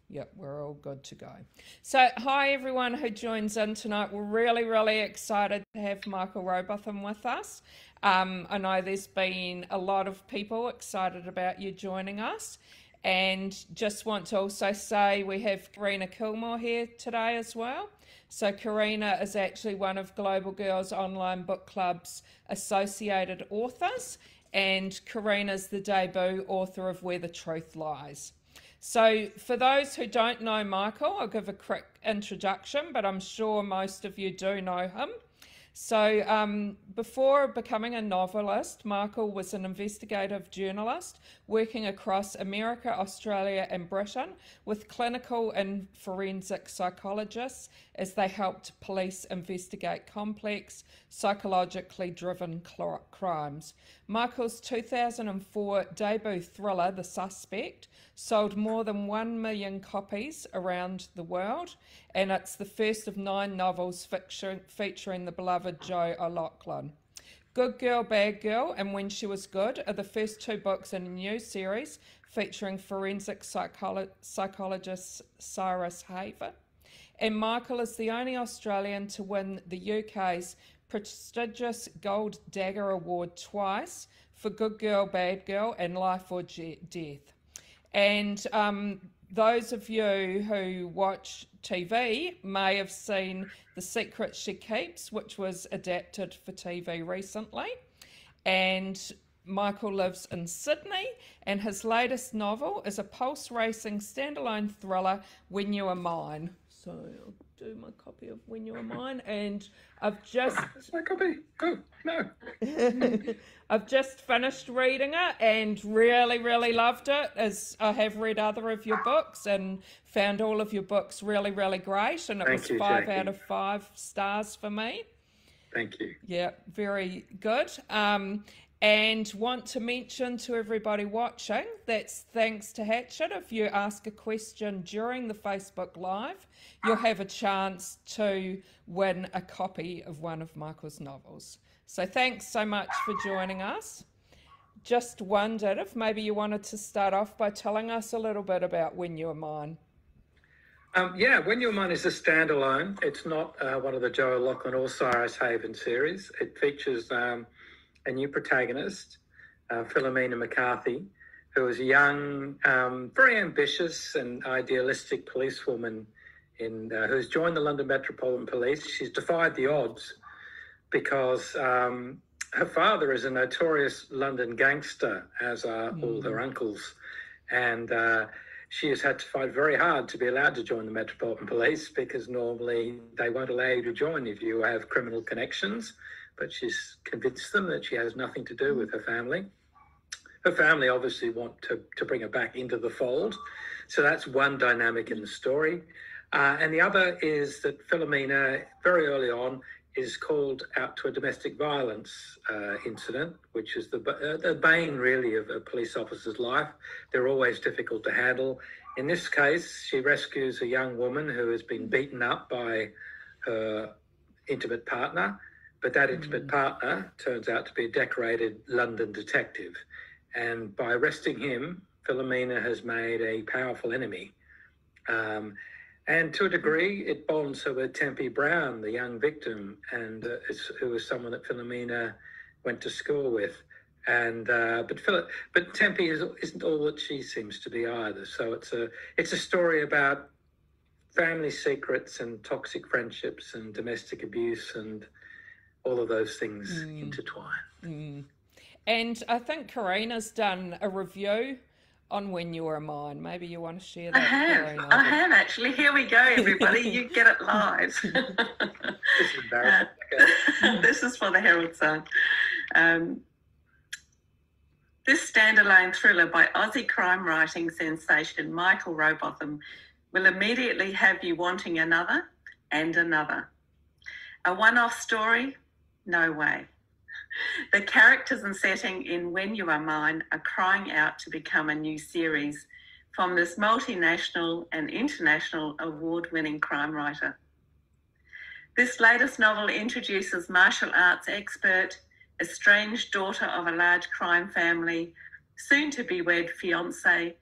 Yep, we're all good to go. So, hi everyone who joins in tonight. We're really excited to have Michael Robotham with us. I know there's been a lot of people excited about you joining us. And just want to also say we have Karina Kilmore here today as well. So Karina is actually one of Global Girls Online Book Club's associated authors. And Karina's the debut author of Where the Truth Lies. So for those who don't know Michael, I'll give a quick introduction, but I'm sure most of you do know him. So before becoming a novelist, Michael was an investigative journalist working across America, Australia and Britain with clinical and forensic psychologists as they helped police investigate complex, psychologically driven crimes. Michael's 2004 debut thriller, The Suspect, sold more than 1 million copies around the world, and it's the first of 9 novels featuring the beloved Jo O'Loughlin. Good Girl, Bad Girl and When She Was Good are the first 2 books in a new series featuring forensic psychologist Cyrus Haver. And Michael is the only Australian to win the UK's prestigious Gold Dagger Award twice for Good Girl, Bad Girl and Life or Death. And those of you who watch TV may have seen The Secret She Keeps, which was adapted for TV recently. And Michael lives in Sydney, and his latest novel is a pulse racing standalone thriller, When You Are Mine. So I'll do my copy of When You Are Mine, and I've just... That's my copy. Oh, no. I've just finished reading it and really loved it, as I have read other of your books and found all of your books really great, and it was 5 out of 5 stars for me. Thank you. Yeah, very good. And want to mention to everybody watching, that's thanks to Hatchet. If you ask a question during the Facebook Live, you'll have a chance to win a copy of one of Michael's novels. So thanks so much for joining us. Just wondered if maybe you wanted to start off by telling us a little bit about When You Are Mine. Yeah, When You Are Mine is a standalone. It's not one of the Jo O'Loughlin or Cyrus Haven series. It features a new protagonist, Philomena McCarthy, who is a young, very ambitious and idealistic policewoman who's joined the London Metropolitan Police. She's defied the odds because her father is a notorious London gangster, as are all her uncles. And she has had to fight very hard to be allowed to join the Metropolitan Police, because normally they won't allow you to join if you have criminal connections. But she's convinced them that she has nothing to do with her family. Her family obviously want to bring her back into the fold. So that's one dynamic in the story. And the other is that Philomena, very early on, is called out to a domestic violence incident, which is the bane, really, of a police officer's life. They're always difficult to handle. In this case, she rescues a young woman who has been beaten up by her intimate partner. But that intimate partner turns out to be a decorated London detective. And by arresting him, Philomena has made a powerful enemy. And to a degree, it bonds her with Tempe Brown, the young victim, and who was someone that Philomena went to school with. And but Tempe isn't all that she seems to be either. So it's a story about family secrets and toxic friendships and domestic abuse and all of those things intertwine. And I think Karina's done a review on When You Are Mine. Maybe you want to share that, Karina? I have actually. Here we go, everybody. You get it live. This is embarrassing. This is for the Herald Sun. This standalone thriller by Aussie crime writing sensation Michael Robotham will immediately have you wanting another and another. A one-off story? No way. The characters and setting in When You Are Mine are crying out to become a new series from this multinational and international award-winning crime writer. This latest novel introduces martial arts expert, estranged daughter of a large crime family, soon-to-be-wed fiancé,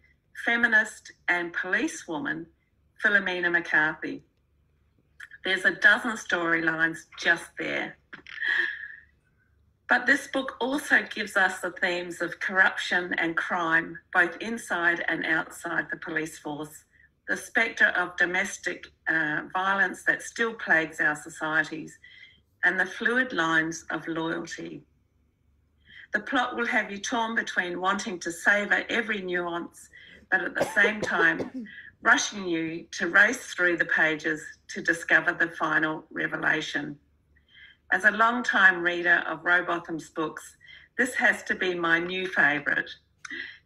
feminist and policewoman, Philomena McCarthy. There's a dozen storylines just there. But this book also gives us the themes of corruption and crime, both inside and outside the police force, the spectre of domestic violence that still plagues our societies, and the fluid lines of loyalty. The plot will have you torn between wanting to savour every nuance, but at the same time, rushing you to race through the pages to discover the final revelation. As a long-time reader of Robotham's books, this has to be my new favourite.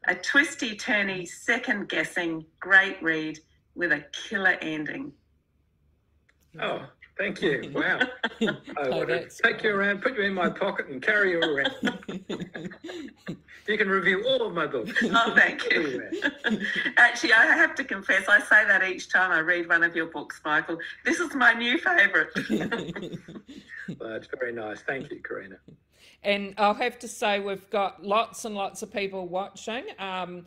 A twisty-turny, second-guessing, great read with a killer ending. Oh, thank you. Wow. I want to take you around, put you in my pocket and carry you around. You can review all of my books. Oh, thank you. Actually, I have to confess, I say that each time I read one of your books, Michael. This is my new favourite. Well, it's very nice. Thank you, Karina. And I'll have to say we've got lots and lots of people watching, a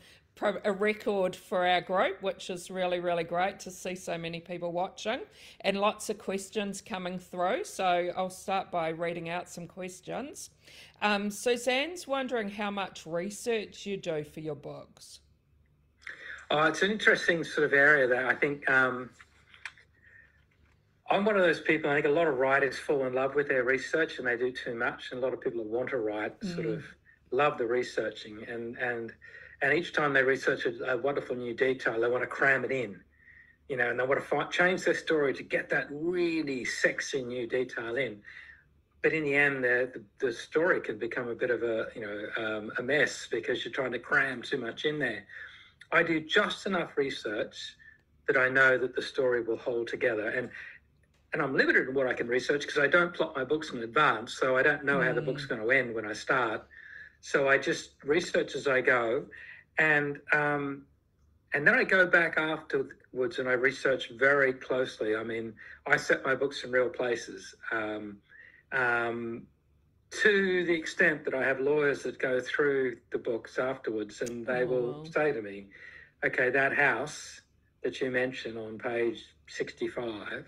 record for our group, which is really, really great to see so many people watching, and lots of questions coming through. So I'll start by reading out some questions. Suzanne's wondering how much research you do for your books. Oh, it's an interesting sort of area that I think I'm one of those people. I think a lot of writers fall in love with their research and they do too much, and a lot of people that want to write sort of love the researching, and each time they research a wonderful new detail, they want to cram it in, and they want to change their story to get that really sexy new detail in. But in the end, the story can become a bit of a mess because you're trying to cram too much in there. I do just enough research that I know that the story will hold together, and I'm limited in what I can research because I don't plot my books in advance, so I don't know how the book's going to end when I start. So I just research as I go, and then I go back afterwards and I research very closely. I mean, I set my books in real places, to the extent that I have lawyers that go through the books afterwards, and they will say to me, okay, that house that you mentioned on page 65,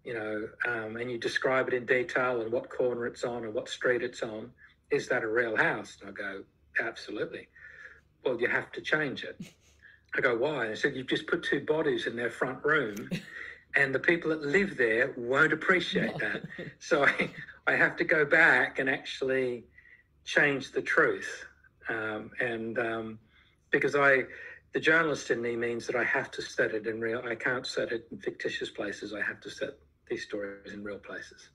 and you describe it in detail and what corner it's on and what street it's on, is that a real house? And I go, absolutely. Well, you have to change it. I go, why? And I said, you've just put two bodies in their front room and the people that live there won't appreciate that. So I have to go back and actually change the truth. Because the journalist in me means that I have to set it in real, I can't set it in fictitious places. I have to set these stories in real places.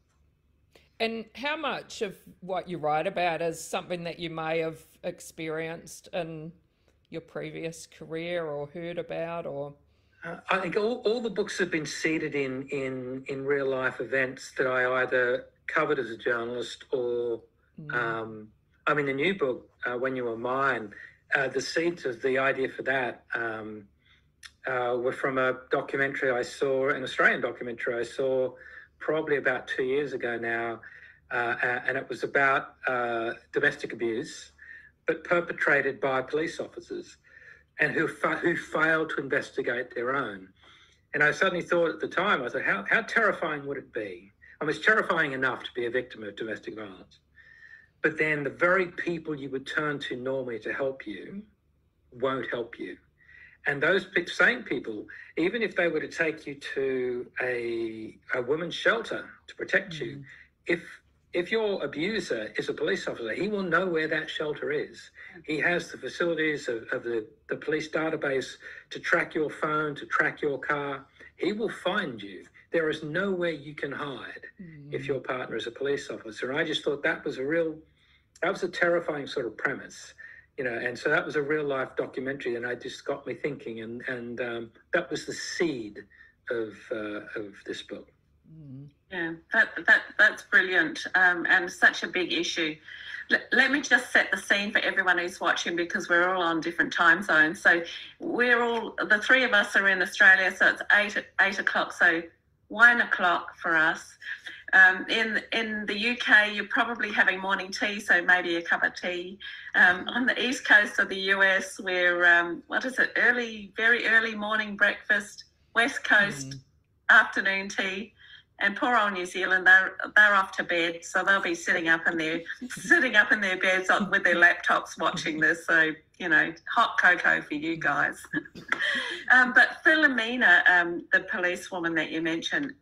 And how much of what you write about is something that you may have experienced in your previous career or heard about, or? I think all the books have been seeded in real life events that I either covered as a journalist or, the new book, When You Were Mine, the seeds of the idea for that were from a documentary I saw, an Australian documentary I saw probably about 2 years ago now, and it was about domestic abuse, but perpetrated by police officers, and who failed to investigate their own. And I suddenly thought at the time, I thought, how terrifying would it be? I mean, it's terrifying enough to be a victim of domestic violence. But then the very people you would turn to normally to help you won't help you. And those same people, even if they were to take you to a women's shelter to protect you, if your abuser is a police officer, he will know where that shelter is. He has the facilities of the police database to track your phone, to track your car. He will find you. There is nowhere you can hide if your partner is a police officer. And I just thought that was a terrifying sort of premise. And so that was a real life documentary, and it just got me thinking, and that was the seed of this book. Yeah, that's brilliant, and such a big issue. Let me just set the scene for everyone who's watching, because we're all on different time zones. So the three of us are in Australia, so it's 8 o'clock, so 1 o'clock for us. In the UK, you're probably having morning tea, so maybe a cup of tea. On the east coast of the US, we're, very early morning breakfast. West Coast, afternoon tea. And poor old New Zealand, they're off to bed, so they'll be sitting up in their beds with their laptops watching this. So, hot cocoa for you guys. But Philomena, the policewoman that you mentioned,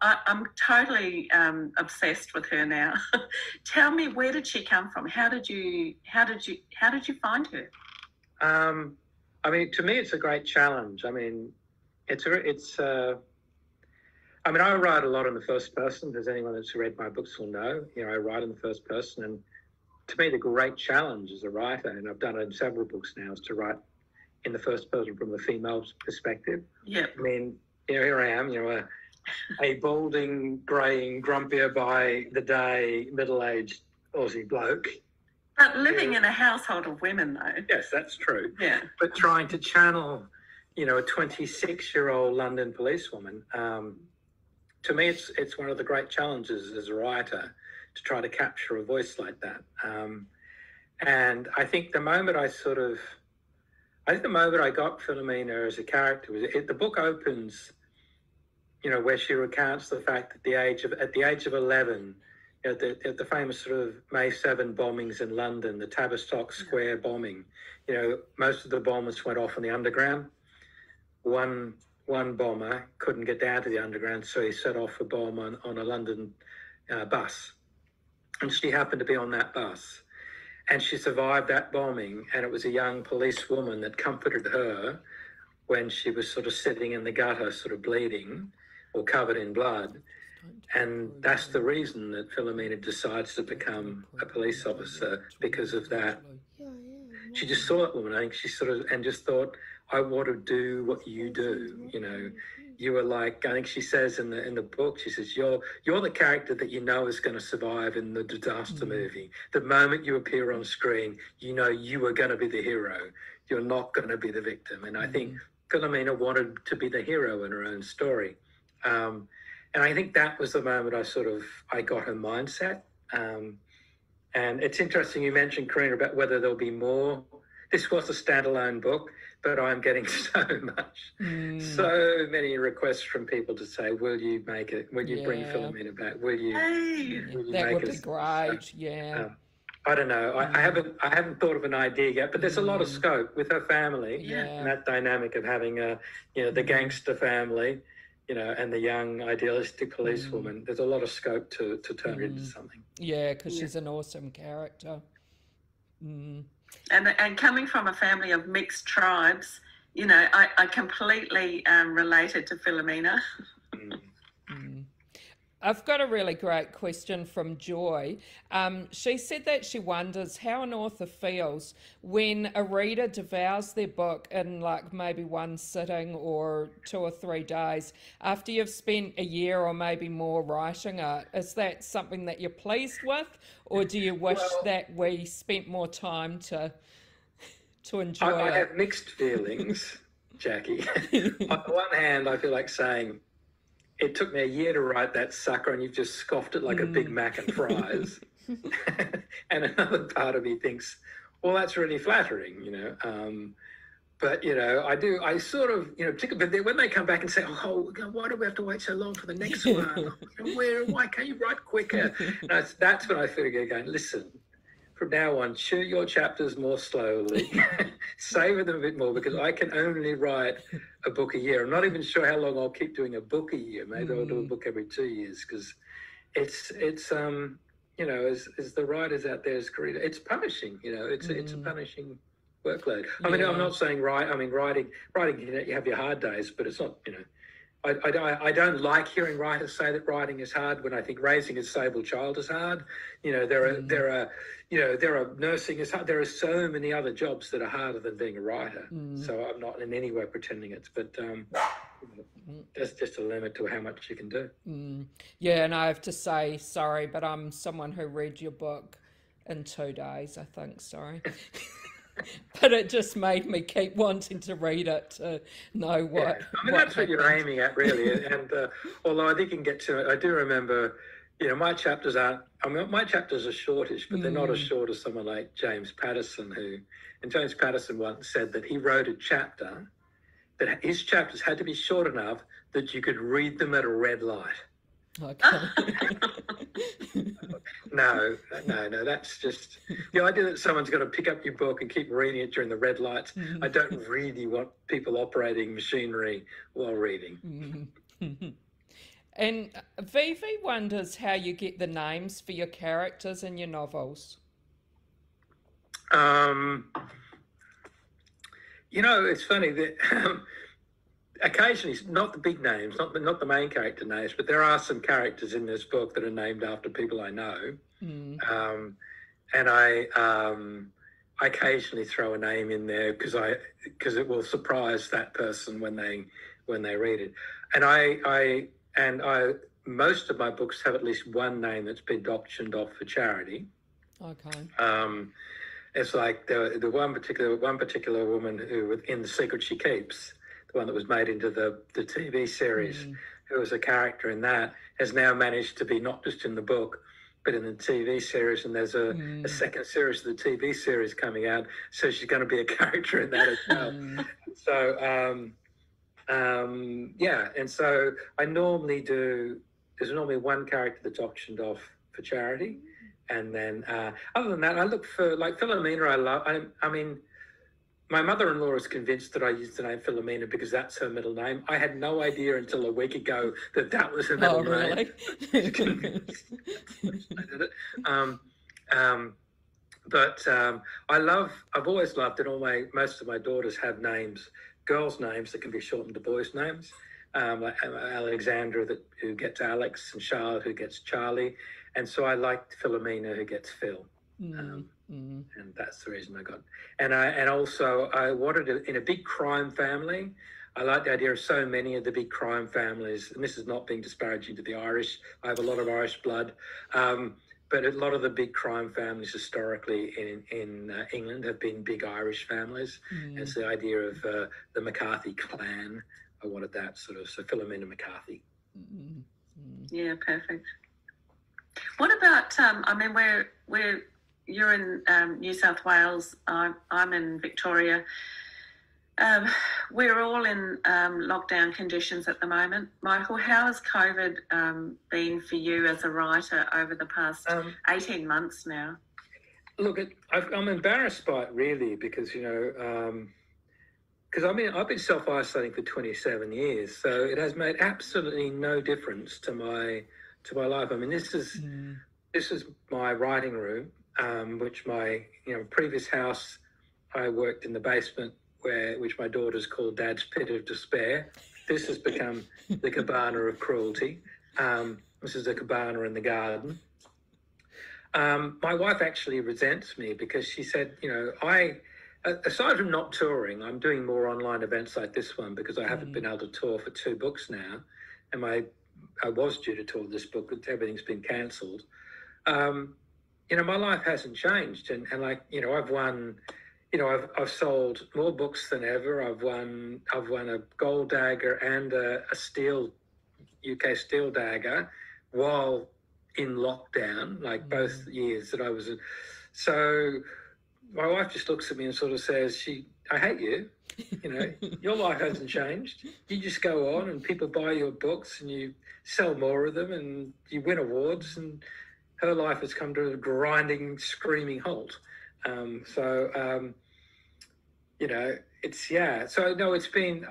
I'm totally obsessed with her now. Tell me, where did she come from? How did you find her? To me, it's a great challenge. I write a lot in the first person. As anyone that's read my books will know, I write in the first person. And to me, the great challenge as a writer, and I've done it in several books now, is to write in the first person from the female's perspective. Yeah. Here I am, a balding, greying, grumpier by the day, middle-aged Aussie bloke. But living in a household of women, though. Yes, that's true. Yeah. But trying to channel, a 26-year-old London policewoman. To me, it's one of the great challenges as a writer to try to capture a voice like that. And I think the moment I got Philomena as a character was the book opens, where she recounts the fact that at the age of 11, at the famous sort of May 7 bombings in London, the Tavistock Square bombing, most of the bombers went off on the underground. One bomber couldn't get down to the underground, so he set off a bomb on a London bus. And she happened to be on that bus. And she survived that bombing, and it was a young policewoman that comforted her when she was sort of sitting in the gutter, sort of bleeding or covered in blood. And that's the reason that Philomena decides to become a police officer, because of that. She just saw that woman, I think she just thought, I want to do what you do. You were like, I think she says in the book, she says, you're the character that is going to survive in the disaster movie. The moment you appear on screen, you are going to be the hero. You're not going to be the victim. And I think Philomena wanted to be the hero in her own story. And I think that was the moment I got her mindset. And it's interesting you mentioned, Karina, about whether there'll be more. This was a standalone book, but I'm getting so many requests from people to say, will you make it? Will you bring Philomena back? Will you that would be great. Yeah. I don't know. I haven't thought of an idea yet, but there's a lot of scope with her family and that dynamic of having the gangster family, and the young idealistic policewoman. There's a lot of scope to turn it into something. Yeah, because she's an awesome character. And coming from a family of mixed tribes, I completely related to Philomena. I've got a really great question from Joy. She said that she wonders how an author feels when a reader devours their book in maybe one sitting or 2 or 3 days after you've spent a year or maybe more writing it. Is that something that you're pleased with, or do you wish that we spent more time to enjoy it? I have mixed feelings, Jackie. On the one hand, I feel like saying, it took me a year to write that sucker and you've just scoffed it like a Big Mac and fries. And another part of me thinks, well, that's really flattering, But, I sort of, particularly when they come back and say, oh, why do we have to wait so long for the next one? Why can't you write quicker? And that's when I figure going, listen, from now on, chew your chapters more slowly, savor them a bit more, because I can only write a book a year. I'm not even sure how long I'll keep doing a book a year. Maybe I'll do a book every 2 years, because it's as the writers out there, it's punishing. It's a punishing workload. I'm not saying writing. You have your hard days, but it's not. I don't like hearing writers say that writing is hard when I think raising a disabled child is hard. There are nursing is hard. There are so many other jobs that are harder than being a writer. So I'm not in any way pretending it's, but there's just a limit to how much you can do. Yeah, and I have to say, sorry, but I'm someone who read your book in 2 days, I think, sorry. But it just made me keep wanting to read it to know what. Yeah. I mean, that's what you're aiming at, really. And although I think you can get to it, I do remember, my chapters are shortish, but they're not as short as someone like James Patterson, and James Patterson once said that he wrote a chapter, that his chapters had to be short enough that you could read them at a red light. Okay. No, that's just the idea that someone's got to pick up your book and keep reading it during the red lights. I don't really want people operating machinery while reading. And Vivi wonders how you get the names for your characters in your novels. It's funny that occasionally, not the big names, not the main character names, but there are some characters in this book that are named after people I know. And I occasionally throw a name in there because it will surprise that person when they read it. And I most of my books have at least one name that's been optioned off for charity. Okay. It's like the one particular woman who, in The Secret She Keeps, the one that was made into the TV series, who was a character in that, has now managed to be not just in the book, but in the TV series. And there's a second series of the TV series coming out, so she's going to be a character in that as well. So, and so I normally there's normally one character that's auctioned off for charity. And then other than that, I look for, like, Philomena. I mean, my mother-in-law is convinced that I used the name Philomena because that's her middle name. I had no idea until a week ago that was her middle name. But I've always loved that most of my daughters have names, girls' names that can be shortened to boys' names. Like Alexandra, who gets Alex, and Charlotte, who gets Charlie. And so I liked Philomena, who gets Phil. And that's the reason I got. And also I wanted it in a big crime family. I like the idea of so many of the big crime families, and this is not being disparaging to the Irish. I have a lot of Irish blood. But a lot of the big crime families historically in England have been big Irish families. And it's the idea of the McCarthy clan. I wanted that sort of, so Philomena McCarthy. Yeah, perfect. What about, where you're in New South Wales, I'm in Victoria. We're all in lockdown conditions at the moment. Michael, how has COVID been for you as a writer over the past 18 months now? Look, I'm embarrassed by it, really, because, I've been self-isolating for 27 years, so it has made absolutely no difference to my life. I mean, this is my writing room, which my previous house, I worked in the basement, which my daughters call Dad's Pit of Despair. This has become the cabana of cruelty. This is a cabana in the garden. My wife actually resents me because she said, aside from not touring, I'm doing more online events like this one because I haven't been able to tour for 2 books now. And I was due to tour this book, but everything's been cancelled. My life hasn't changed. And I've won, I've sold more books than ever. I've won a gold dagger and a UK steel dagger while in lockdown, like both years that I was in. So my wife just looks at me and sort of says, I hate you. Your life hasn't changed. You just go on and people buy your books and you sell more of them and you win awards, and her life has come to a grinding, screaming halt. It's been,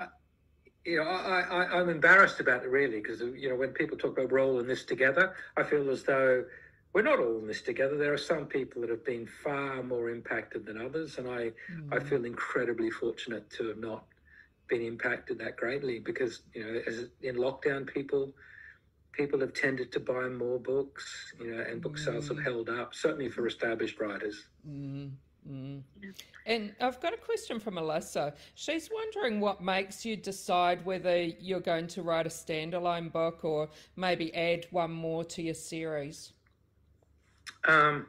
I'm embarrassed about it, really, because, when people talk about we're all in this together, I feel as though we're not all in this together. There are some people that have been far more impacted than others, and I feel incredibly fortunate to have not been impacted that greatly because, as in lockdown, people have tended to buy more books, and book sales have held up, certainly for established writers. And I've got a question from Alyssa. She's wondering what makes you decide whether you're going to write a standalone book or maybe add one more to your series. A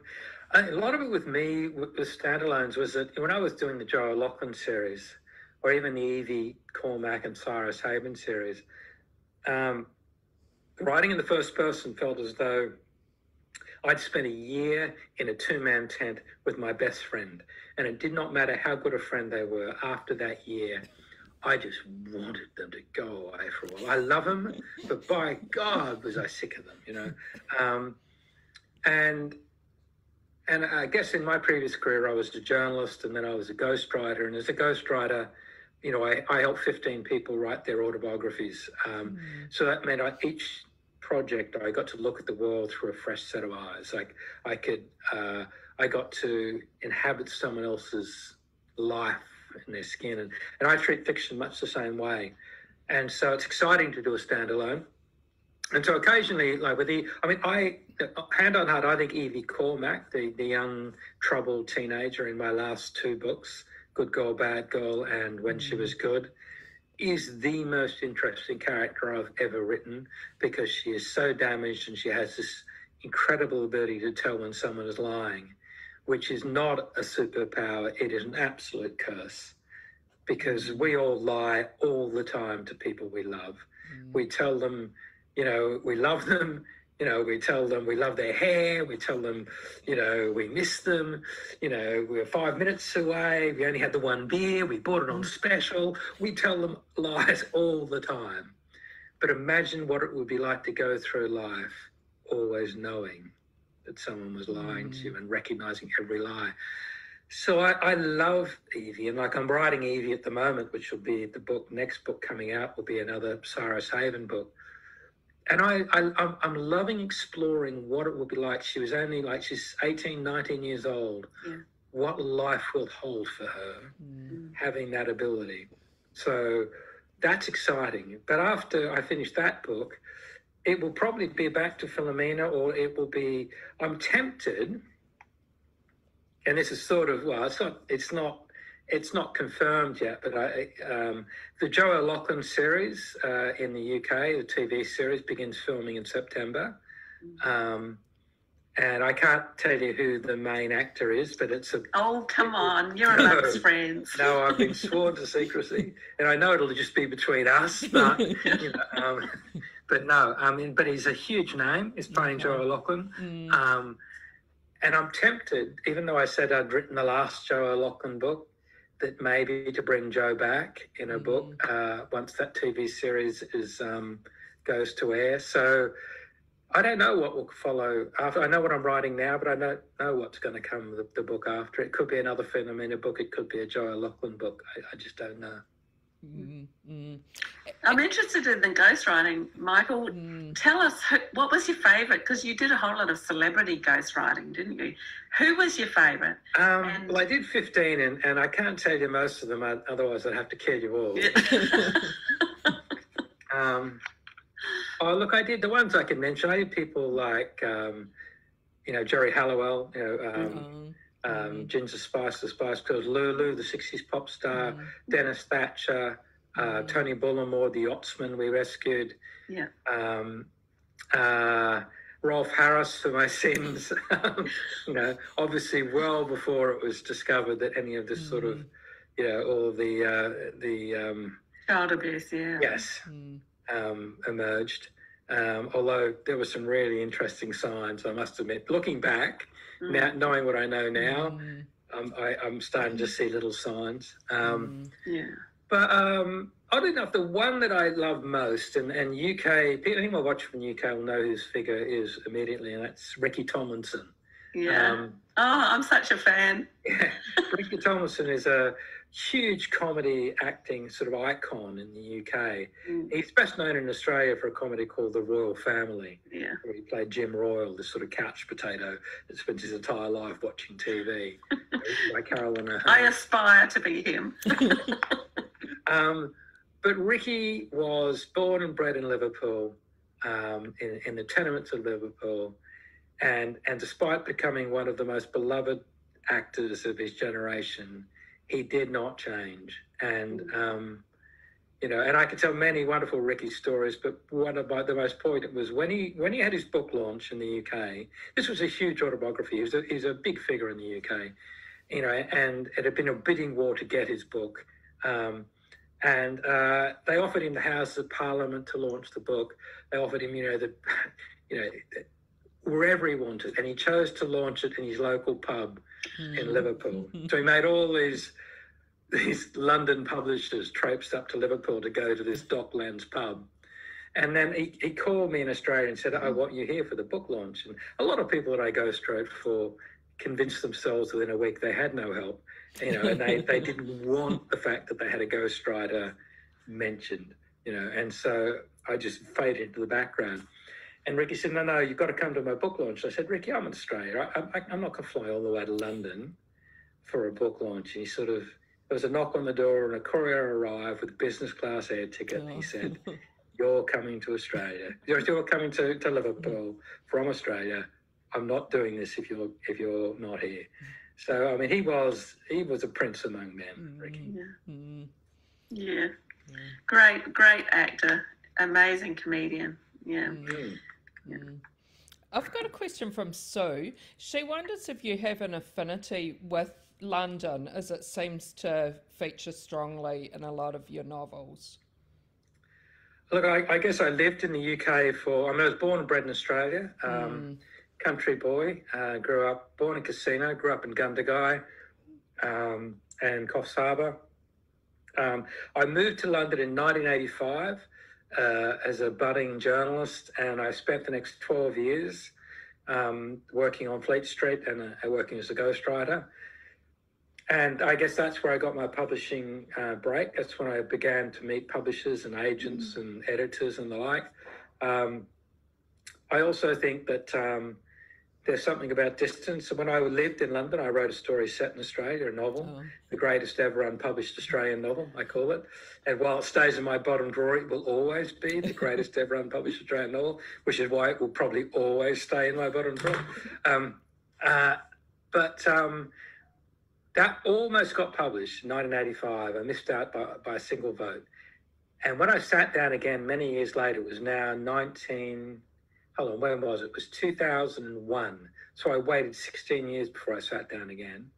lot of it with me, with standalones, was that when I was doing the Joe O'Loughlin series, or even the Evie Cormac and Cyrus Haven series, writing in the first person felt as though I'd spent a year in a two-man tent with my best friend, and it did not matter how good a friend they were. After that year, I just wanted them to go away for a while. I love them, but by God, was I sick of them, And I guess in my previous career, I was a journalist, and then I was a ghostwriter. And as a ghostwriter, I helped 15 people write their autobiographies. So that meant each project, I got to look at the world through a fresh set of eyes. Like I got to inhabit someone else's life in their skin. And I treat fiction much the same way. And so it's exciting to do a standalone. And so occasionally, like with hand on heart, I think Evie Cormac, the young troubled teenager in my last two books, Good Girl, Bad Girl, and When She Was Good, is the most interesting character I've ever written, because she is so damaged and she has this incredible ability to tell when someone is lying, which is not a superpower. It is an absolute curse, because we all lie all the time to people we love. We tell them, we love them. We tell them we love their hair. We tell them, we miss them. We're 5 minutes away. We only had the one beer. We bought it on special. We tell them lies all the time. But imagine what it would be like to go through life always knowing that someone was lying to you and recognizing every lie. So I love Evie, and I'm writing Evie at the moment, which will be next book coming out will be another Cyrus Haven book. And I'm loving exploring what it will be like. She's 18, 19 years old. Yeah. What life will hold for her, having that ability. So that's exciting. But after I finish that book, it will probably be back to Philomena, or it will be, I'm tempted, and this is sort of, it's not confirmed yet, but the Joe O'Loughlin series in the UK, the TV series, begins filming in September. And I can't tell you who the main actor is, but it's a... Oh, come on, you're amongst friends. No, I've been sworn to secrecy. And I know it'll just be between us, but, but no, but he's a huge name. He's playing Joe O'Loughlin. And I'm tempted, even though I said I'd written the last Joe O'Loughlin book, that maybe to bring Joe back in a book once that TV series goes to air. So I don't know what will follow after. I know what I'm writing now, but I don't know what's going to come the book after. It could be another Philomena book. It could be a Joe O'Loughlin book. I just don't know. I'm interested in the ghostwriting. Michael, tell us, what was your favourite? Because you did a whole lot of celebrity ghostwriting, didn't you? Who was your favourite? Well, I did 15, and I can't tell you most of them, otherwise I'd have to kill you all. Yeah. Oh, look, I did the ones I can mention. I did people like, Jerry Halliwell, Ginger Spice, the Spice Girls, Lulu, the 60s pop star, Dennis Thatcher, Tony Bullimore, the Yachtsman we rescued. Yeah. Rolf Harris for my sins. Obviously well before it was discovered that any of this sort of, all of the child abuse, yeah. Yes. Emerged. Although there were some really interesting signs, I must admit. Looking back, now knowing what I know now, I'm starting to see little signs. Yeah. But oddly enough, the one that I love most, and UK, anyone watching from UK will know whose figure is immediately, and that's Ricky Tomlinson. Yeah. I'm such a fan. Yeah. Ricky Tomlinson is a huge comedy acting sort of icon in the UK. He's best known in Australia for a comedy called The Royal Family, where he played Jim Royal, this sort of couch potato that spends his entire life watching TV. By Carolyn O'Hara. I aspire to be him. But Ricky was born and bred in Liverpool, in the tenements of Liverpool, and despite becoming one of the most beloved actors of his generation, he did not change. And and I could tell many wonderful Ricky stories, but one of the most poignant was when he had his book launch in the UK. This was a huge autobiography. He's a big figure in the UK, and it had been a bidding war to get his book. And they offered him the Houses of Parliament to launch the book. They offered him, wherever he wanted, and he chose to launch it in his local pub in Liverpool. So he made all these London publishers traipsed up to Liverpool to go to this Docklands pub. And then he called me in Australia and said, I want you here for the book launch. And a lot of people that I ghostwrote for convinced themselves within a week they had no help. And they didn't want the fact that they had a ghostwriter mentioned, and so I just faded into the background. And Ricky said, no, you've got to come to my book launch. I said, Ricky, I'm in Australia. I'm not going to fly all the way to London for a book launch. And there was a knock on the door and a courier arrived with a business class air ticket. And he said, you're coming to Australia. You're coming to Liverpool from Australia. I'm not doing this if you're not here. So I mean, he was a prince among men, Ricky. Yeah. Great actor, amazing comedian. Yeah. I've got a question from Sue. She wonders if you have an affinity with London, as it seems to feature strongly in a lot of your novels. Look, I guess I lived in the UK I was born and bred in Australia. Country boy, born in Casino, grew up in Gundagai and Coffs Harbour. I moved to London in 1985 as a budding journalist, and I spent the next 12 years working on Fleet Street and working as a ghostwriter. And I guess that's where I got my publishing break. That's when I began to meet publishers and agents and editors and the like. I also think that there's something about distance. So when I lived in London, I wrote a story set in Australia, a novel, the greatest ever unpublished Australian novel, I call it. And while it stays in my bottom drawer, it will always be the greatest ever unpublished Australian novel, which is why it will probably always stay in my bottom drawer. But that almost got published in 1985. I missed out by a single vote. And when I sat down again many years later, it was now when was it? It was 2001. So I waited 16 years before I sat down again.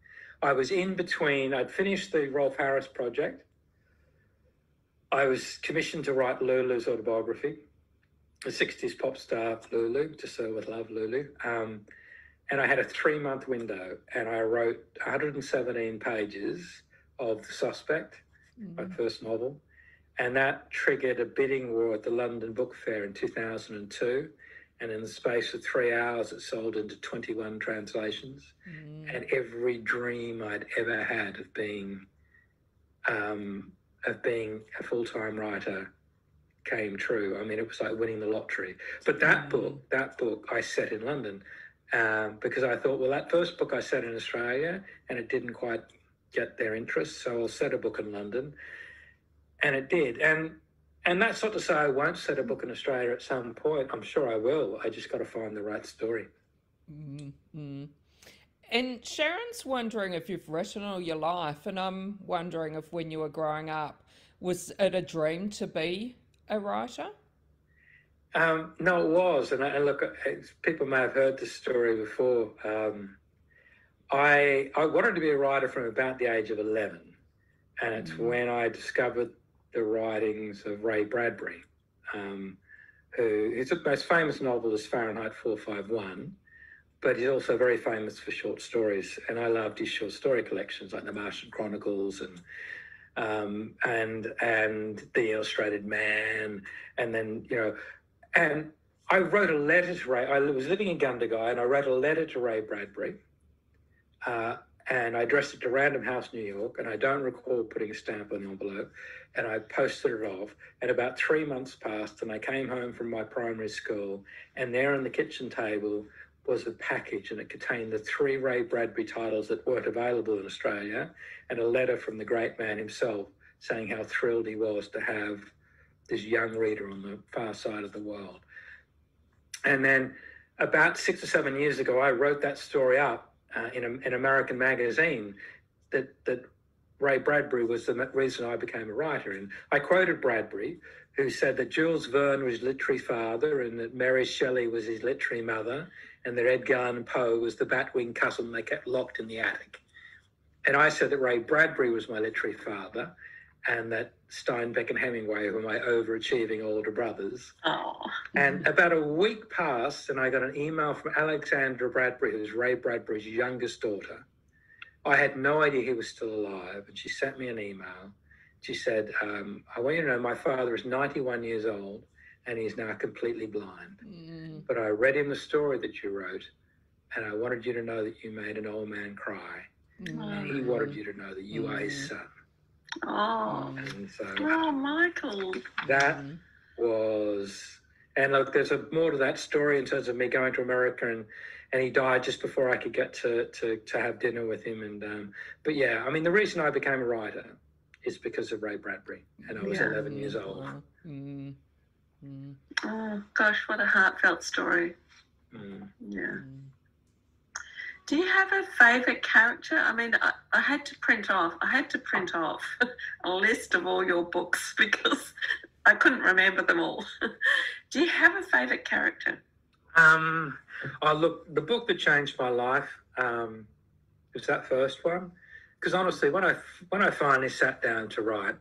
I was in between. I'd finished the Rolf Harris project. I was commissioned to write Lulu's autobiography, the 60s pop star Lulu, To Sir With Love Lulu. And I had a 3-month window, and I wrote 117 pages of The Suspect, my first novel. And that triggered a bidding war at the London Book Fair in 2002. And in the space of 3 hours, it sold into 21 translations. And every dream I'd ever had of being a full-time writer came true. I mean, it was like winning the lottery. But that book I set in London because I thought, well, that first book I set in Australia and it didn't quite get their interest, so I'll set a book in London. And it did. And that's not to say I won't set a book in Australia at some point. I'm sure I will. I just got to find the right story. And Sharon's wondering if you've written all your life, and I'm wondering if when you were growing up, was it a dream to be a writer? No, it was. And look, people may have heard this story before. I wanted to be a writer from about the age of 11. And it's when I discovered the writings of Ray Bradbury, who his most famous novel is Fahrenheit 451, but he's also very famous for short stories. And I loved his short story collections like The Martian Chronicles and The Illustrated Man. And then, and I wrote a letter to Ray. I was living in Gundagai and I wrote a letter to Ray Bradbury. And I addressed it to Random House, New York, and I don't recall putting a stamp on the envelope, and I posted it off, and about 3 months passed, and I came home from my primary school, and there on the kitchen table was a package, and it contained the 3 Ray Bradbury titles that weren't available in Australia, and a letter from the great man himself saying how thrilled he was to have this young reader on the far side of the world. And then about 6 or 7 years ago, I wrote that story up in an American magazine that Ray Bradbury was the reason I became a writer. And I quoted Bradbury, who said that Jules Verne was his literary father and that Mary Shelley was his literary mother and that Edgar Allan Poe was the bat-winged cousin they kept locked in the attic. And I said that Ray Bradbury was my literary father and that Steinbeck and Hemingway were my overachieving older brothers. Oh. And about a week passed and I got an email from Alexandra Bradbury, who's Ray Bradbury's youngest daughter. I had no idea he was still alive, and she sent me an email. She said, I want you to know my father is 91 years old and he's now completely blind. But I read him the story that you wrote and I wanted you to know that you made an old man cry. And he wanted you to know that you are his son. Oh, and so Michael. That was, and look, there's more to that story in terms of me going to America and he died just before I could get to have dinner with him. And but yeah, I mean, the reason I became a writer is because of Ray Bradbury, and I was 11 years old. Oh gosh, what a heartfelt story. Yeah. Do you have a favourite character? I mean, I had to print off a list of all your books because I couldn't remember them all. Do you have a favourite character? Look, the book that changed my life was that first one. Because honestly, when I finally sat down to write,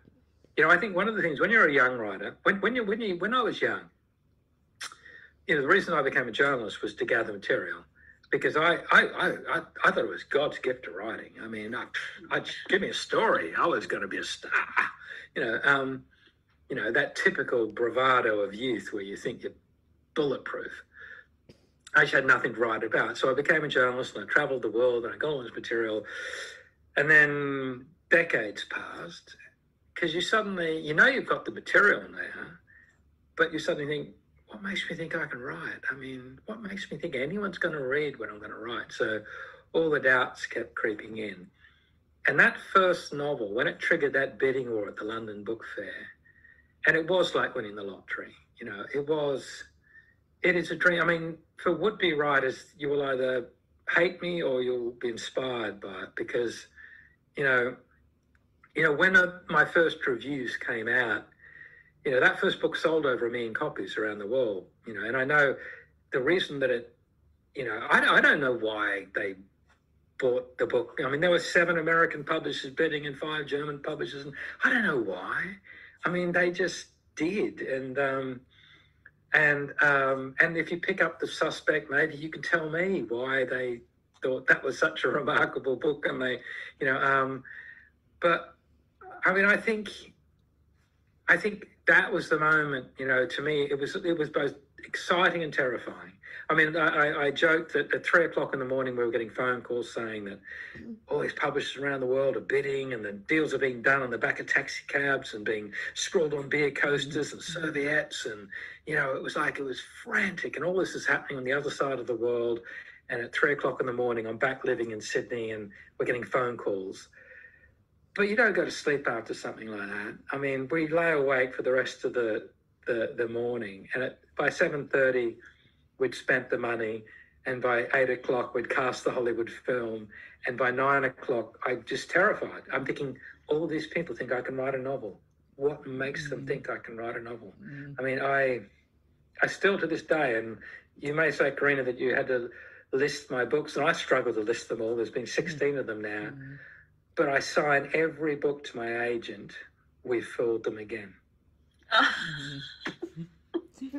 I think one of the things when you're a young writer, when I was young, the reason I became a journalist was to gather material, because I thought it was God's gift to writing. I mean, I'd give me a story, I was going to be a star. That typical bravado of youth where you think you're bulletproof. I just had nothing to write about. So I became a journalist and I travelled the world and I got all this material. And then decades passed because you suddenly, you've got the material there, but you suddenly think, what makes me think I can write? I mean, what makes me think anyone's going to read what I'm going to write? So all the doubts kept creeping in. And that first novel, when it triggered that bidding war at the London Book Fair, and it was like winning the lottery, it is a dream. I mean, for would-be writers, you will either hate me or you'll be inspired by it because, when my first reviews came out, that first book sold over 1 million copies around the world, and I know the reason that it, I don't know why they bought the book. I mean, there were 7 American publishers bidding and 5 German publishers, and I don't know why. I mean, they just did, and if you pick up The Suspect, maybe you can tell me why they thought that was such a remarkable book, and they, but I mean, I think that was the moment, to me, it was both exciting and terrifying. I mean, I joked that at 3 o'clock in the morning, we were getting phone calls saying that all these publishers around the world are bidding and the deals are being done on the back of taxi cabs and being scrawled on beer coasters and serviettes. And, it was frantic. And all this is happening on the other side of the world. And at 3 o'clock in the morning, I'm back living in Sydney and we're getting phone calls. But you don't go to sleep after something like that. I mean, we lay awake for the rest of the morning. And by 7:30, we'd spent the money. And by 8 o'clock, we'd cast the Hollywood film. And by 9 o'clock, I'm just terrified. I'm thinking, all these people think I can write a novel. What makes them think I can write a novel? I mean, I still to this day, and you may say, Karina, that you had to list my books, and I struggle to list them all. There's been 16 of them now. But I sign every book to my agent. We fooled them again.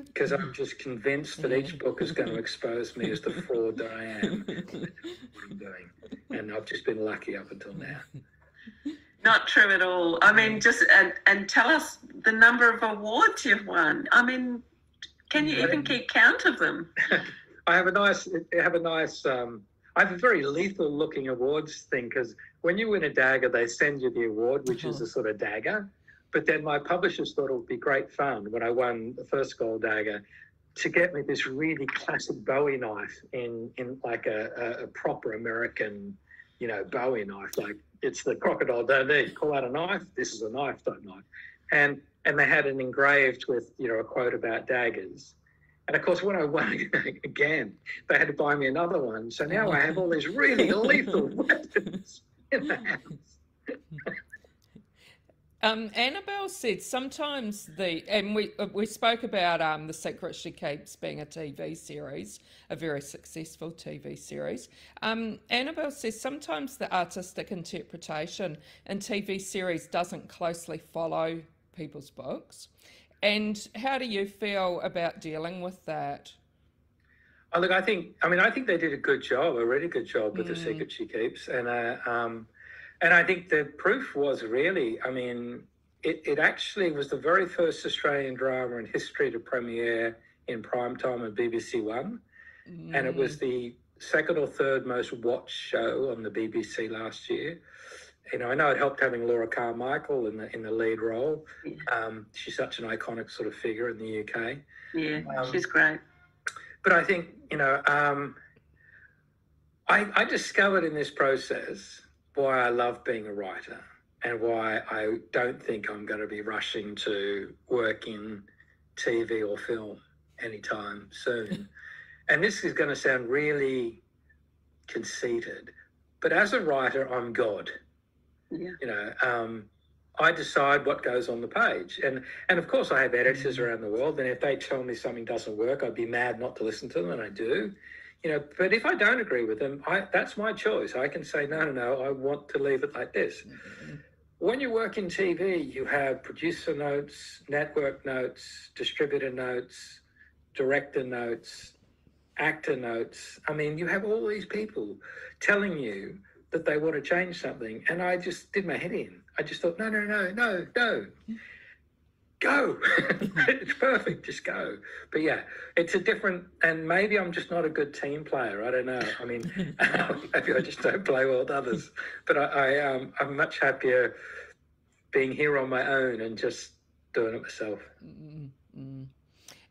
Because I'm just convinced that each book is going to expose me as the fraud that I am. What I'm doing. And I've just been lucky up until now. Not true at all. I mean, just and tell us the number of awards you've won. I mean, can you even keep count of them? I have a very lethal looking awards thing, because when you win a dagger, they send you the award, which is a sort of dagger. But then my publishers thought it would be great fun when I won the first gold dagger to get me this really classic Bowie knife in like a proper American Bowie knife. Like, it's the Crocodile Dundee. Call that a knife? This is a knife, don't knife. And they had it engraved with, a quote about daggers. And of course, when I won again, they had to buy me another one. So now I have all these really lethal weapons in the house. Annabelle said sometimes we spoke about The Secret She Keeps being a TV series, a very successful TV series. Annabelle says sometimes the artistic interpretation in TV series doesn't closely follow people's books. And how do you feel about dealing with that? Oh, look, I think they did a good job, a really good job with The Secret She Keeps. And I think the proof was really, it actually was the very first Australian drama in history to premiere in primetime on BBC One. And it was the second or third most watched show on the BBC last year. I know it helped having Laura Carmichael in the lead role. She's such an iconic sort of figure in the UK. Yeah, she's great. But I think, I discovered in this process why I love being a writer and why I don't think I'm going to be rushing to work in TV or film anytime soon. And this is going to sound really conceited, but as a writer, I'm God. Yeah. I decide what goes on the page. And of course I have editors around the world, and if they tell me something doesn't work, I'd be mad not to listen to them, and I do. But if I don't agree with them, that's my choice. I can say, no, I want to leave it like this. When you work in TV, you have producer notes, network notes, distributor notes, director notes, actor notes. You have all these people telling you that they want to change something. And I just did my head in. I just thought, no. Go. It's perfect. Just go. But yeah, it's a different, and maybe I'm just not a good team player. I don't know. Maybe I just don't play well with others. But I'm much happier being here on my own and just doing it myself.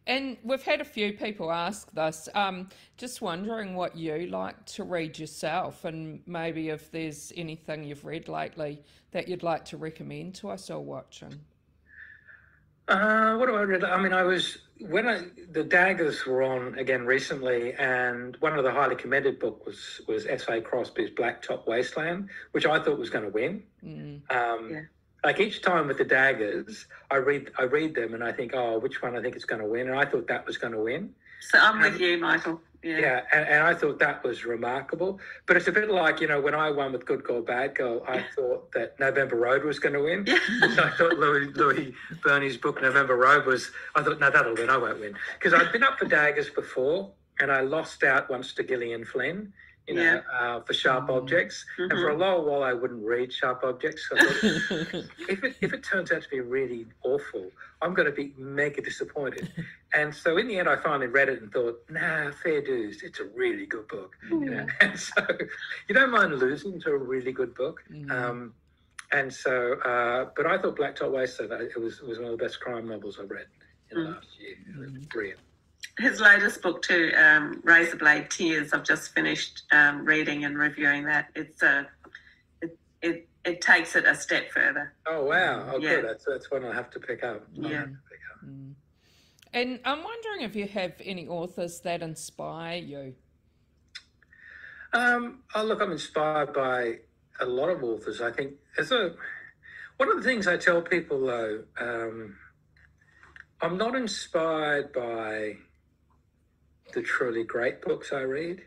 And we've had a few people ask this, just wondering what you like to read yourself, and maybe if there's anything you've read lately that you'd like to recommend to us all watching. What do I read? The Daggers were on again recently, and one of the highly commended book was S.A. Crosby's Blacktop Wasteland, which I thought was going to win. Like each time with the Daggers, I read them and I think, which one I think is going to win, and I thought that was going to win. So I'm with you, Michael. Yeah, and I thought that was remarkable. But it's a bit like, when I won with Good Girl, Bad Girl, I thought that November Road was going to win. So I thought Louis Burney's book, November Road, I thought, no, that'll win, I won't win. Because I'd been up for Daggers before, and I lost out once to Gillian Flynn, for Sharp Objects. And for a long while, I wouldn't read Sharp Objects. So I thought, if it turns out to be really awful, I'm going to be mega disappointed. And so in the end, I finally read it and thought, fair dues. It's a really good book. And so you don't mind losing to a really good book. And so, but I thought Blacktop Wasteland, it was one of the best crime novels I've read in the last year. It was brilliant. His latest book too, Razorblade Tears, I've just finished reading and reviewing that. It takes it a step further. Oh, wow. Oh, good. That's one I'll have to pick up. And I'm wondering if you have any authors that inspire you. Look, I'm inspired by a lot of authors. I think one of the things I tell people, though, I'm not inspired by the truly great books I read.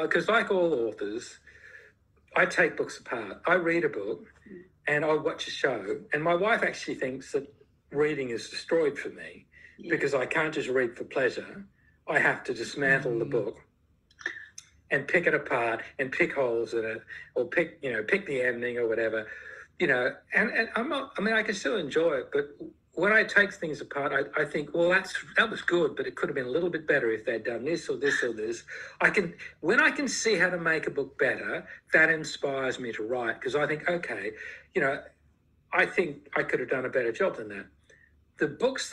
Because like all authors, I take books apart. I read a book and I watch a show. And my wife actually thinks that reading is destroyed for me because I can't just read for pleasure. I have to dismantle the book and pick it apart and pick holes in it, or pick the ending or whatever, and I'm not, I can still enjoy it, but when I take things apart, I think, well, that was good, but it could have been a little bit better if they'd done this or this or this. When I can see how to make a book better, that inspires me to write, because I think, okay, I think I could have done a better job than that. The books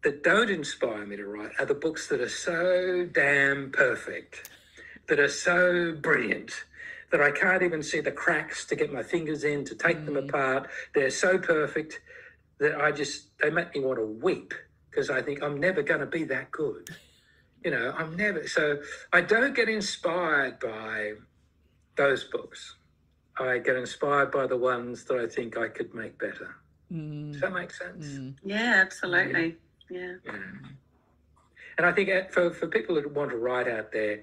that don't inspire me to write are the books that are so damn perfect, that are so brilliant, that I can't even see the cracks to get my fingers in, to take them apart. They're so perfect that they make me want to weep, because I think I'm never going to be that good. So I don't get inspired by those books. I get inspired by the ones that I think I could make better. Does that make sense? Yeah, absolutely. Yeah. And I think for people that want to write out there,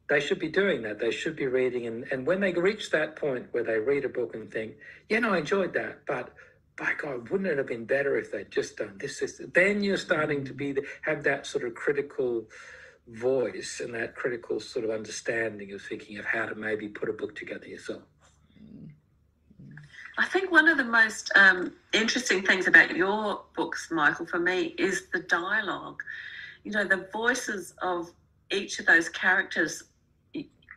they should be doing that. They should be reading. And when they reach that point where they read a book and think, yeah, no, I enjoyed that, but by God, wouldn't it have been better if they'd just done this? Then you're starting to have that sort of critical voice and that critical sort of understanding of thinking of how to maybe put a book together yourself. I think one of the most interesting things about your books, Michael, for me, is the dialogue. The voices of each of those characters.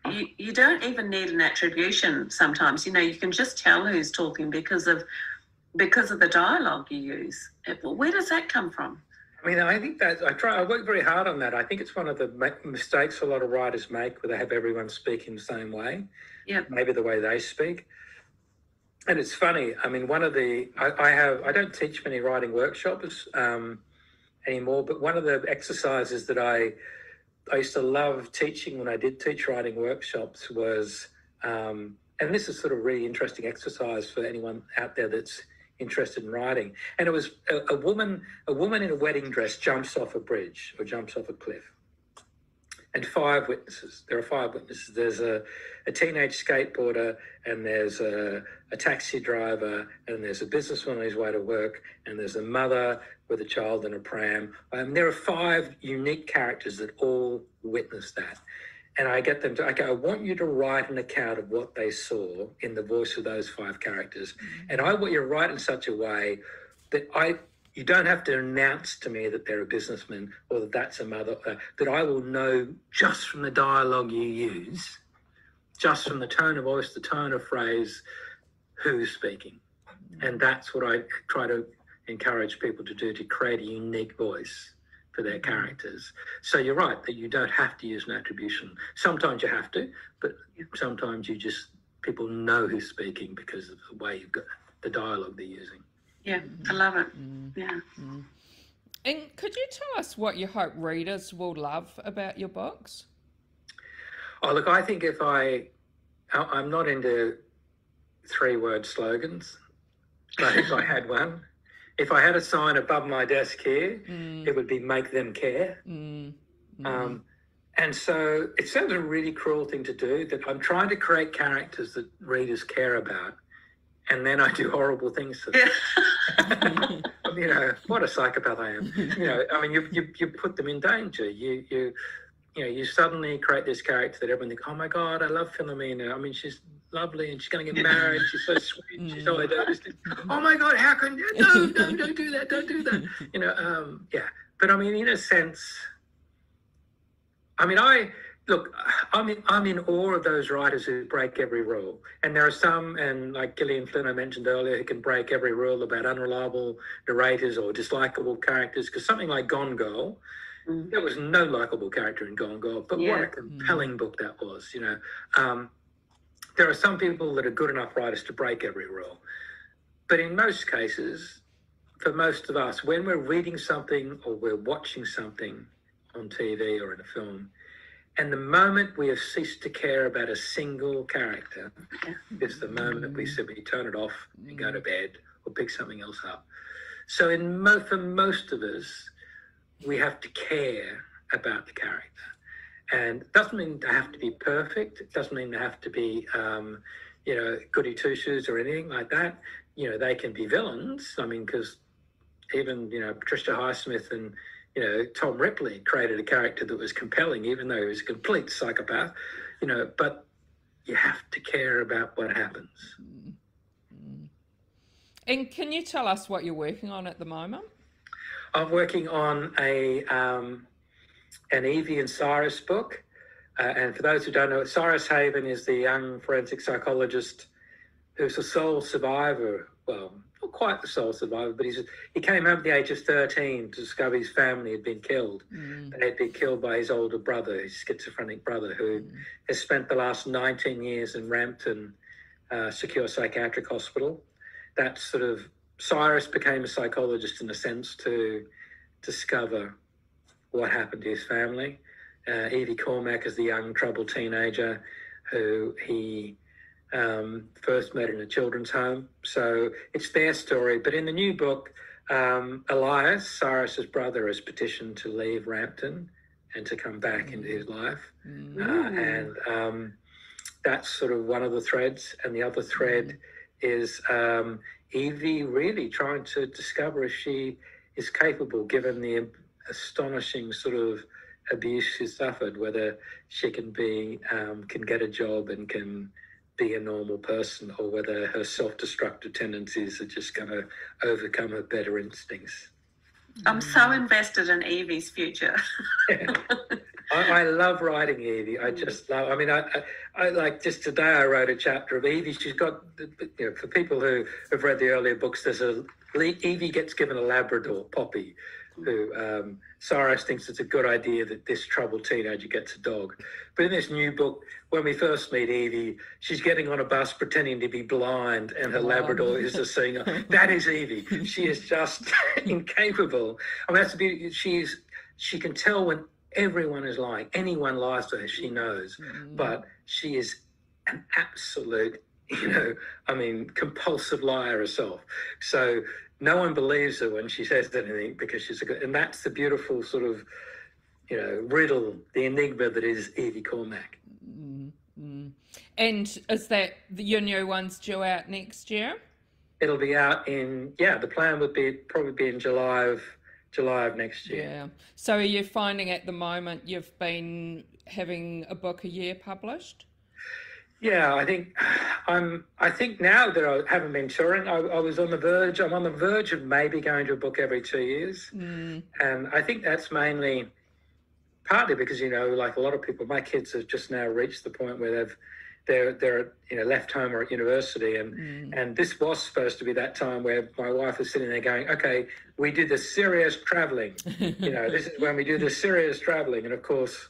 You don't even need an attribution sometimes. You can just tell who's talking because of the dialogue you use. Where does that come from? I mean, I think that I work very hard on that. I think it's one of the mistakes a lot of writers make, where they have everyone speak in the same way. Yeah. Maybe the way they speak. And it's funny. I mean, I don't teach many writing workshops anymore, but one of the exercises that I used to love teaching when I did teach writing workshops was, and this is sort of a really interesting exercise for anyone out there that's interested in writing. And it was a woman in a wedding dress jumps off a bridge or jumps off a cliff. And 5 witnesses. There are 5 witnesses. There's a teenage skateboarder, and there's a taxi driver, and there's a businessman on his way to work, and there's a mother with a child in a pram. There are 5 unique characters that all witness that. And I get them to, I want you to write an account of what they saw in the voice of those 5 characters. And I want you to write in such a way that you don't have to announce to me that they're a businessman or that that's a mother, that I will know just from the dialogue you use, just from the tone of voice, the tone of phrase, who's speaking. And that's what I try to encourage people to do, to create a unique voice for their characters. So you're right that you don't have to use an attribution. Sometimes you have to, but sometimes people know who's speaking because of the way you've got the dialogue they're using. Yeah, I love it. Yeah. And could you tell us what you hope readers will love about your books? Oh, look, I think I'm not into 3-word slogans, but if I had one, if I had a sign above my desk here, it would be "Make them care." And so it sounds a really cruel thing to do, that I'm trying to create characters that readers care about, and then I do horrible things to them. What a psychopath I am. You put them in danger. You suddenly create this character that everyone thinks, oh my God, I love Philomena. I mean, she's lovely and she's going to get married. She's so sweet. She's so idealistic. Oh my God, how can you? No, don't do that. Don't do that. Yeah. But I mean, in a sense, I'm in awe of those writers who break every rule. And there are some, and like Gillian Flynn I mentioned earlier, who can break every rule about unreliable narrators or dislikable characters. Because something like Gone Girl, there was no likable character in Gone Girl, but what a compelling book that was. There are some people that are good enough writers to break every rule. But in most cases, for most of us, when we're reading something or we're watching something on TV or in a film, and the moment we have ceased to care about a single character is the moment we simply turn it off and go to bed or pick something else up. So for most of us, we have to care about the character. And it doesn't mean they have to be perfect. It doesn't mean they have to be, goody two-shoes or anything like that. They can be villains. I mean, because even, Patricia Highsmith and, Tom Ripley created a character that was compelling, even though he was a complete psychopath, but you have to care about what happens. And can you tell us what you're working on at the moment? I'm working on an Evie and Cyrus book. And for those who don't know, Cyrus Haven is the young forensic psychologist who's the sole survivor, well, not quite the sole survivor, but he came home at the age of 13 to discover his family had been killed. They had been killed by his older brother, his schizophrenic brother, who has spent the last 19 years in Rampton Secure Psychiatric Hospital. That sort of, Cyrus became a psychologist in a sense to discover what happened to his family. Evie Cormack is the young troubled teenager who he first met in a children's home. So it's their story. But in the new book, Elias, Cyrus's brother, has petitioned to leave Rampton and to come back into his life. And that's sort of one of the threads. And the other thread is Evie really trying to discover if she is capable, given the astonishing sort of abuse she suffered, whether she can get a job and can be a normal person, or whether her self-destructive tendencies are just going to overcome her better instincts. I'm so invested in Evie's future. I love writing Evie. I just love, I mean, I like, just today I wrote a chapter of Evie. She's got, you know, for people who have read the earlier books, Evie gets given a Labrador, Poppy, who Cyrus thinks it's a good idea that this troubled teenager gets a dog. But in this new book, when we first meet Evie, she's getting on a bus pretending to be blind, and her Labrador is just saying, that is Evie. She is just incapable. I mean, that's the beauty. She can tell when everyone is lying. Anyone lies to her, she knows. But she is an absolute, compulsive liar herself. So no one believes her when she says anything, because she's and that's the beautiful sort of, riddle, the enigma that is Evie Cormack. And is that your new one's due out next year? It'll be out the plan would be probably be in July of next year. Yeah. So are you finding at the moment you've been having a book a year published? Yeah, I think now that I haven't been touring, I'm on the verge of maybe going to a book every 2 years. And I think that's mainly partly because, like a lot of people, my kids have just now reached the point where they're left home or at university, and this was supposed to be that time where my wife was sitting there going, okay, we do the serious traveling. This is when we do the serious traveling. And of course,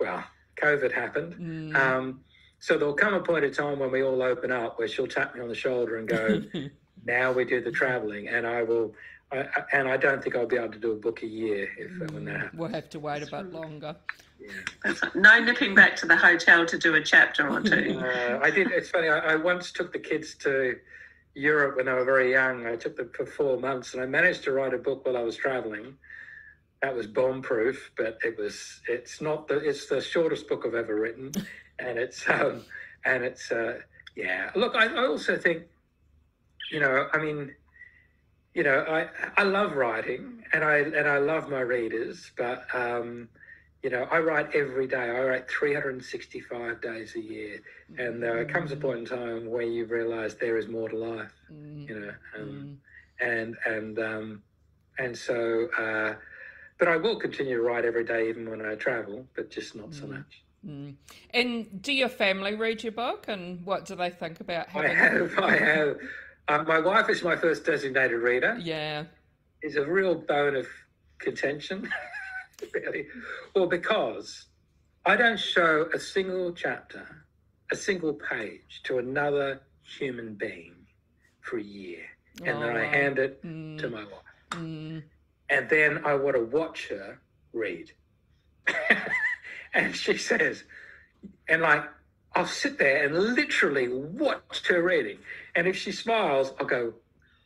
well, COVID happened. So there'll come a point in time when we all open up where she'll tap me on the shoulder and go, now we do the traveling. And I don't think I'll be able to do a book a year when that happens. We'll have to wait a bit longer. Yeah. No nipping back to the hotel to do a chapter or two. I did. It's funny. I once took the kids to Europe when they were very young. I took them for 4 months, and I managed to write a book while I was traveling. That was bomb-proof, but it's the shortest book I've ever written, and it's Look, I also think, I love writing, and I love my readers, but I write every day. I write 365 days a year, and there comes a point in time where you realise there is more to life, and so. But I will continue to write every day, even when I travel, but just not so much. And do your family read your book, and what do they think about having I have. My wife is my first designated reader. Yeah. It's a real bone of contention, really. Well, because I don't show a single chapter, a single page to another human being for a year. And then I hand it to my wife. And then I want to watch her read. And she says, I'll sit there and literally watch her reading. And if she smiles, I'll go,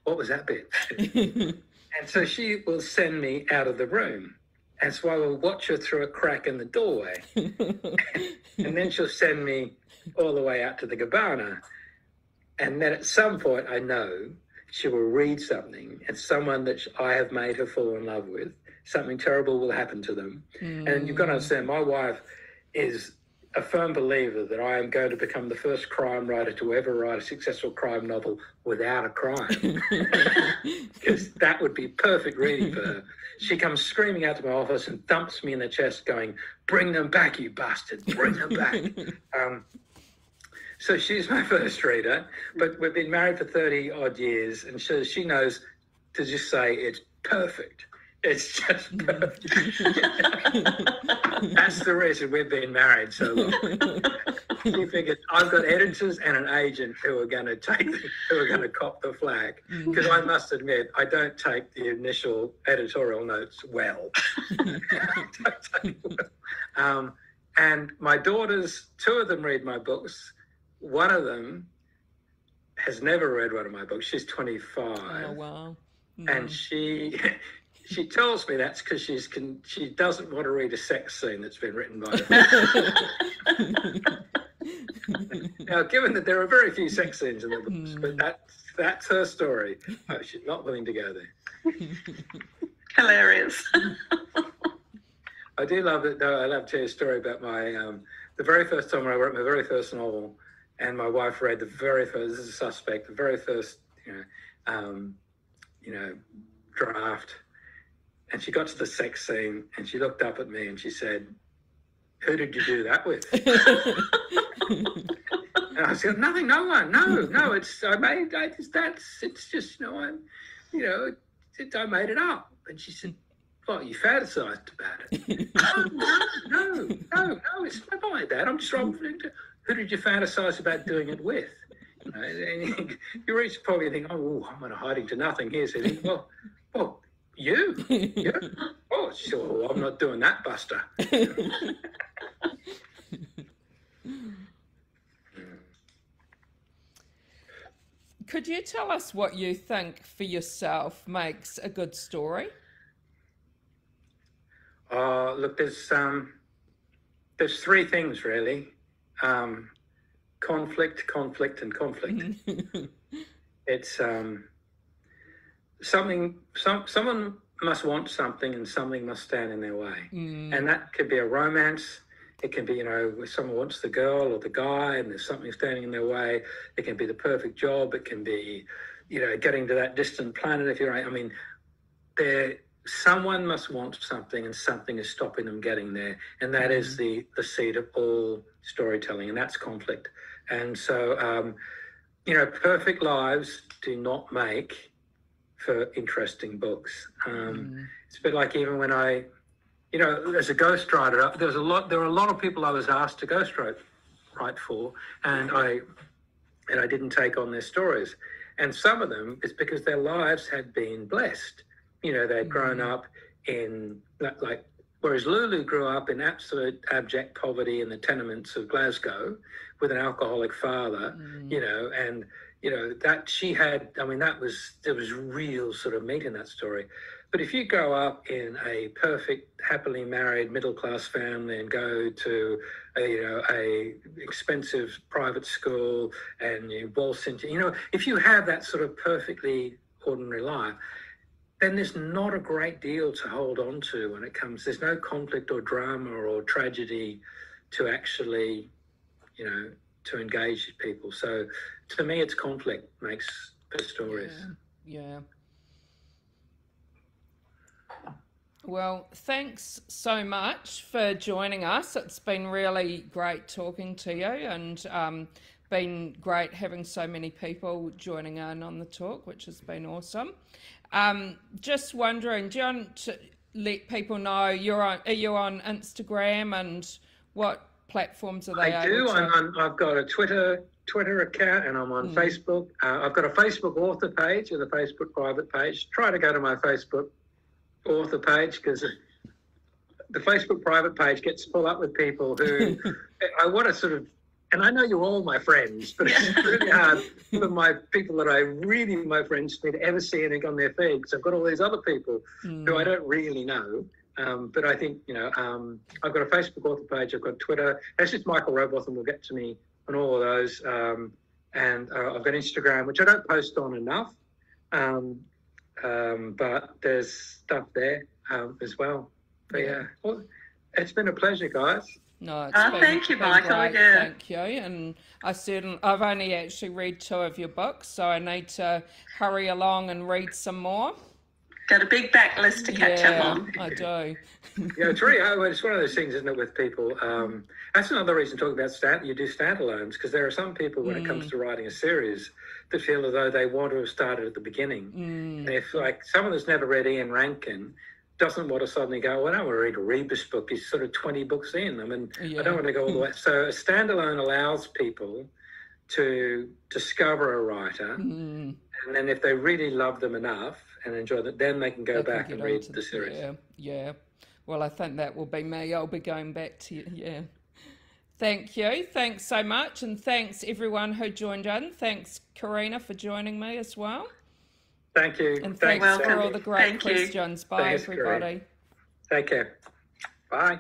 what was that bit? And so she will send me out of the room. And so I will watch her through a crack in the doorway. And then she'll send me all the way out to the cabana. And then at some point, I know she will read something, and someone that I have made her fall in love with, something terrible will happen to them. And you've got to understand, my wife is a firm believer that I am going to become the first crime writer to ever write a successful crime novel without a crime. Because that would be perfect reading for her. She comes screaming out to my office and thumps me in the chest going, bring them back, you bastard, bring them back. So she's my first reader, but we've been married for 30 odd years, and she knows to just say it's perfect. It's just perfect. That's the reason we've been married so long. She figured I've got editors and an agent who are going to cop the flag, because I must admit I don't take the initial editorial notes well. And my daughters, 2 of them read my books. One of them has never read one of my books. She's 25. Oh, wow. And she tells me that's because she doesn't want to read a sex scene that's been written by her. Now, given that there are very few sex scenes in the books, but that's her story. Oh, she's not willing to go there. Hilarious. I do love it, though. I love to tell you a story about my the very first time I wrote my very first novel, and my wife read the very first. This is a suspect. The very first, draft, and she got to the sex scene, and she looked up at me and she said, "Who did you do that with?" And I said, "Nothing, no one, no. It's I made it I made it up." And she said, "Well, you fantasized about it." No, it's not like that. I'm just wrong. Who did you fantasize about doing it with? And you reach probably think, "Oh, I'm going to hiding to nothing here." So you think, well, you? Yeah. Oh, sure. I'm not doing that, Buster. Could you tell us what you think for yourself makes a good story? Look, there's 3 things really: conflict, and conflict. It's someone must want something, and something must stand in their way, and that could be a romance. It can be, where someone wants the girl or the guy, and there's something standing in their way. It can be the perfect job. It can be, getting to that distant planet. If you're, someone must want something, and something is stopping them getting there, and that is the seed of all storytelling, and that's conflict. And so, perfect lives do not make for interesting books. It's a bit like even when I, as a ghostwriter, there were a lot of people I was asked to ghostwrite for, and I didn't take on their stories. And some of them is because their lives had been blessed. They'd grown up in, whereas Lulu grew up in absolute abject poverty in the tenements of Glasgow with an alcoholic father, and, that she had, there was real sort of meat in that story. But if you grow up in a perfect, happily married, middle-class family and go to a expensive private school and you waltz into, if you have that sort of perfectly ordinary life, then there's not a great deal to hold on to when it comes. There's no conflict or drama or tragedy to actually, to engage people. So to me, it's conflict makes the stories. Yeah. Well, thanks so much for joining us. It's been really great talking to you, and been great having so many people joining in on the talk, which has been awesome. Just wondering, do you want to let people know are you on Instagram, and what platforms are they? I've got a Twitter account, and I'm on Facebook. I've got a Facebook author page and a Facebook private page. Try to go to my Facebook author page, because the Facebook private page gets full up with people who I want to sort of, and I know you're all my friends, but it's really hard for my people that I really, my friends, for me to ever see anything on their feed, because I've got all these other people who I don't really know. But I think, I've got a Facebook author page, I've got Twitter. That's just Michael Robotham will get to me on all of those. And I've got Instagram, which I don't post on enough. But there's stuff there as well. But well, it's been a pleasure, guys. No, thank you, Michael. Yeah. Thank you. And I've only actually read 2 of your books, so I need to hurry along and read some more. Got a big backlist to catch up on. I do. Yeah, it's really, it's one of those things, isn't it, with people. That's another reason talking about you do standalones, because there are some people when it comes to writing a series that feel as though they want to have started at the beginning. And if like someone that's never read Ian Rankin doesn't want to suddenly go, well, I don't want to read a Rebus book. He's sort of 20 books in. I mean, I don't want to go all the way. So a standalone allows people to discover a writer, and then if they really love them enough and enjoy them, then they can go back and read the series. Yeah. Well, I think that will be me. I'll be going back to you. Yeah. Thank you. Thanks so much. And thanks everyone who joined in. Thanks, Karina, for joining me as well. Thank you. And thanks for all the great questions. Bye, Thanks, everybody. Karina. Take care. Bye.